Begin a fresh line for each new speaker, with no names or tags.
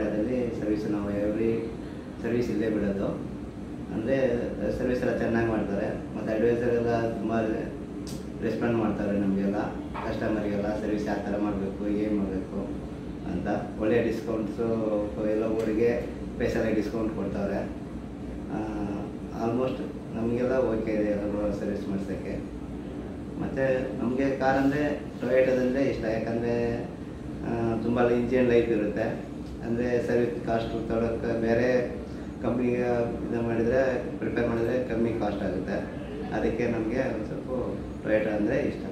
ಪಾಳ್ಯದಲ್ಲಿ service ನಾವು every service ಇಲ್ಲೇ ಬಿಡೋದು. ಅಂದರೆ ಸರ್ವಿಸ್ ಎಲ್ಲ ಚೆನ್ನಾಗಿ ಮಾಡ್ತಾರೆ ಮತ್ತು ಅಡ್ವೈಸರ್ ಎಲ್ಲ ತುಂಬ ರೆಸ್ಪಾಂಡ್ ಮಾಡ್ತಾರೆ ನಮಗೆಲ್ಲ, ಕಸ್ಟಮರಿಗೆಲ್ಲ ಸರ್ವಿಸ್ ಯಾವ ಥರ ಮಾಡಬೇಕು, ಏನು ಮಾಡಬೇಕು ಅಂತ. ಒಳ್ಳೆಯ ಡಿಸ್ಕೌಂಟ್ಸು ಎಲ್ಲ ಊರಿಗೆ ಸ್ಪೆಷಲಾಗಿ ಡಿಸ್ಕೌಂಟ್ ಕೊಡ್ತಾರೆ. ಆಲ್ಮೋಸ್ಟ್ ನಮಗೆಲ್ಲ ಓಕೆ ಇದೆ ಎಲ್ಲ ಸರ್ವಿಸ್ ಮಾಡಿಸೋಕ್ಕೆ. ಮತ್ತು ನಮಗೆ ಕಾರ್ ಅಂದರೆ ಟೊಯೋಟೋದಂದರೆ ಇಷ್ಟ, ಯಾಕಂದರೆ ತುಂಬ ಇಂಜಿನ್ ಲೈಫ್ ಇರುತ್ತೆ. ಅಂದರೆ ಸರ್ವಿಸ್ ಕಾಸ್ಟ್ ತೊಗೊಳಕ್ಕೆ ಬೇರೆ ಕಂಪ್ನಿಗೆ ಇದು ಮಾಡಿದರೆ ಪ್ರಿಪೇರ್ ಮಾಡಿದರೆ ಕಮ್ಮಿ ಕಾಸ್ಟ್ ಆಗುತ್ತೆ. ಅದಕ್ಕೆ ನಮಗೆ ಒಂದು ಸ್ವಲ್ಪ ಟೊಯೋಟೋ ಅಂದರೆ ಇಷ್ಟ.